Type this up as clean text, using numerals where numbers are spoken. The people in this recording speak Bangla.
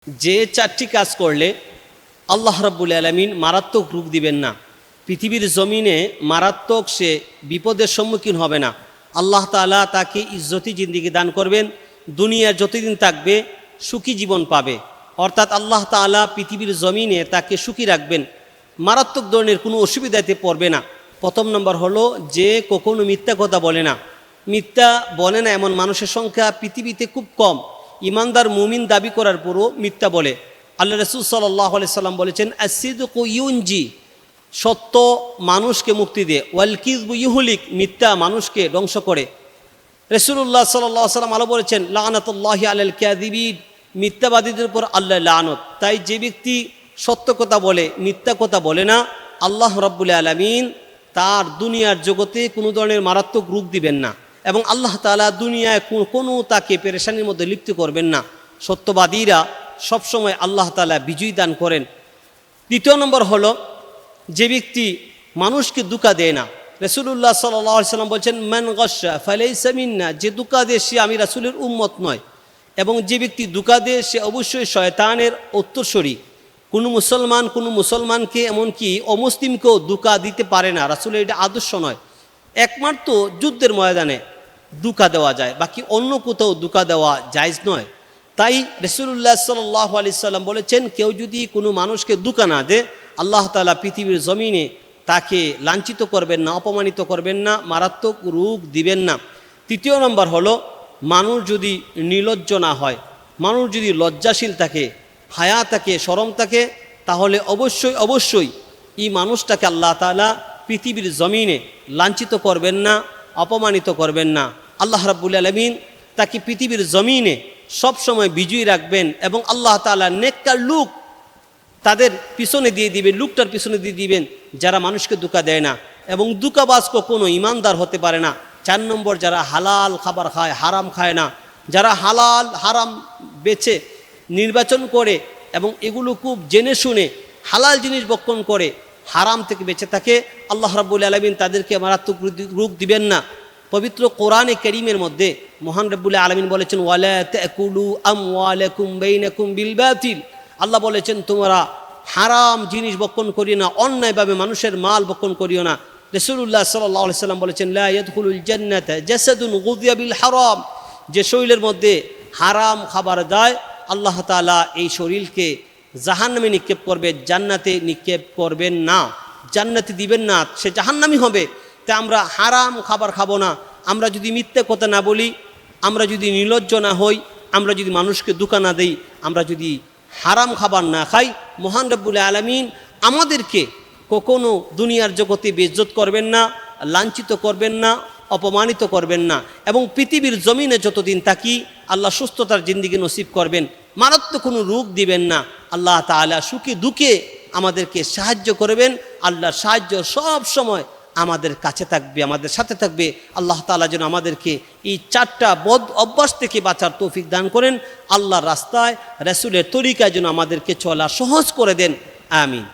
যে চারটি কাজ করলে আল্লাহ রাব্বুল আলামিন মারাত্মক রোগ দিবেন না, পৃথিবীর জমিনে মারাত্মক সে বিপদের সম্মুখীন হবে না, আল্লাহ তাআলা তাকে ইজ্জতি জিন্দিগি দান করবেন, দুনিয়া যতদিন থাকবে সুখী জীবন পাবে। অর্থাৎ আল্লাহ তাআলা পৃথিবীর জমিনে তাকে সুখী রাখবেন, মারাত্মক ধরনের কোনো অসুবিধাতে পড়বে না। প্রথম নম্বর হলো যে কখনো মিথ্যা কথা বলে না। মিথ্যা বলে না এমন মানুষের সংখ্যা পৃথিবীতে খুব কম। ইমানদার মুমিন দাবি করার পরও মিথ্যা বলে। আল্লাহ রাসূল সাল্লাল্লাহু আলাইহি সাল্লাম বলেছেন, আস-সিদকু ইউনজি, সত্য মানুষকে মুক্তি দেয়, ওয়াল কিযবু ইউহলিক, মিথ্যা মানুষকে ধ্বংস করে। রাসূলুল্লাহ সাল্লাল্লাহু আলাইহি সাল্লাম আলো বলেছেন, লানাতুল্লাহি আলাল কাযিবিন, মিথ্যাবাদীদের উপর আল্লাহর লানত। তাই যে ব্যক্তি সত্য কথা বলে, মিথ্যা কথা বলে না, আল্লাহ রাব্বুল আলামিন তার দুনিয়ার জগতে কোনো ধরনের মারাত্মক রোগ দিবেন না, এবং আল্লাহ তাআলা দুনিয়ায় কোনো তাকে পেরেশানির মধ্যে লিপ্ত করবেন না। সত্যবাদীরা সবসময় আল্লাহ তাআলা বিজয় দান করেন। দ্বিতীয় নম্বর হলো যে ব্যক্তি মানুষকে ধোঁকা দেয় না। রাসূলুল্লাহ সাল্লাল্লাহু আলাইহি সাল্লাম বলছেন, মান গাশশা ফালাইসা মিন্না, যে ধোঁকা দেয় সে আমি রাসূলের উম্মত নয়। এবং যে ব্যক্তি ধোঁকা দেয় সে অবশ্যই শয়তানের উত্তরসূরি। কোনো মুসলমানকে এমনকি অমুসলিমকেও ধোঁকা দিতে পারে না, রাসূলের এটা আদর্শ নয়। একমাত্র যুদ্ধের ময়দানে ধোঁকা দেওয়া যায়, বাকি অন্য কোথাও ধোঁকা দেওয়া জায়েজ নয়। তাই রাসূলুল্লাহ সাল্লাল্লাহু আলাইহি সাল্লাম বলেছেন, কেউ যদি কোনো মানুষকে ধোঁকা না দেয়, আল্লাহ তাআলা পৃথিবীর জমিনে তাকে লাঞ্ছিত করবেন না, অপমানিত করবেন না, মারাত্মক রোগ দিবেন না। তৃতীয় নম্বর হলো মানুষ যদি নির্লজ্জ না হয়, মানুষ যদি লজ্জাশীল থাকে, হায়া থাকে, শরম থাকে, তাহলে অবশ্যই এই মানুষটাকে আল্লাহ তাআলা পৃথিবীর জমিনে লাঞ্ছিত করবেন না, অপমানিত করবেন না। আল্লাহ রাব্বুল আলামিন তাকে পৃথিবীর জমিনে সবসময় বিজয়ী রাখবেন, এবং আল্লাহ তাআলা নেককার লোক তাদের পিছনে দিয়ে দিবেন, লোকটার পিছনে দিয়ে দিবেন যারা মানুষকে ধোঁকা দেয় না, এবং ধোঁকাবাজ কোনো ইমানদার হতে পারে না। 4 নম্বর, যারা হালাল খাবার খায়, হারাম খায় না, যারা হালাল হারাম বেছে নির্বাচন করে এবং এগুলো খুব জেনে শুনে হালাল জিনিস ভক্ষণ করে, হারাম থেকে বেঁচে থাকে, আল্লাহ রাব্বুল আলামিন তাদেরকে মারাত্মক রোগ দিবেন না। পবিত্র কোরআনে কারীমের মধ্যে মহান রব্বুল আলামিন বলেছেন, ওয়ালা তাকুলু আমওয়ালাকুম বাইনাকুম বিল বাতিল, আল্লাহ বলেছেন তোমরা হারাম জিনিস ভক্ষণ করিও না, অন্যায়ভাবে মানুষের মাল ভক্ষণ করিও না। রাসূলুল্লাহ সাল্লাল্লাহু আলাইহি সাল্লাম বলেছেন, লা ইয়াদখুলুল জান্নাতা জাসাদুন গুযিয়া বিল হারাম, যে শরীরের মধ্যে হারাম খাবার দেয়, আল্লাহ তাআলা এই শরীরকে জাহান্নামে নিক্ষেপ করবে, জান্নাতে নিক্ষেপ করবেন না, জান্নাতে দিবেন না, সে জাহান্নামী হবে। তা আমরা হারাম খাবার খাবো না, আমরা যদি মিথ্যা কথা না বলি, আমরা যদি নির্লজ্জ না হই, আমরা যদি মানুষকে ধোঁকা না দেই, আমরা যদি হারাম খাবার না খাই, মহান রব্বুল আলামিন আমাদেরকে কখনো দুনিয়ার জগতে বেইজ্জত করবেন না, লাঞ্ছিত করবেন না, অপমানিত করবেন না, এবং পৃথিবীর জমিনে যতদিন থাকি আল্লাহ সুস্থতার জিন্দিগি নসিব করবেন, মারাত্মক কোনো রোগ দিবেন না। আল্লাহ তাআলা সুখে দুঃখে আমাদেরকে সাহায্য করবেন। আল্লাহর সাহায্য সব সময় আমাদের কাছে থাকবে, আমাদের সাথে থাকবে। আল্লাহ তাআলা যেন আমাদেরকে এই 4টা বদ অভ্যাস থেকে বাঁচার তৌফিক দান করেন। আল্লাহর রাস্তায় রাসূলের তরিকায় যেন আমাদেরকে চলা সহজ করে দেন। আমিন।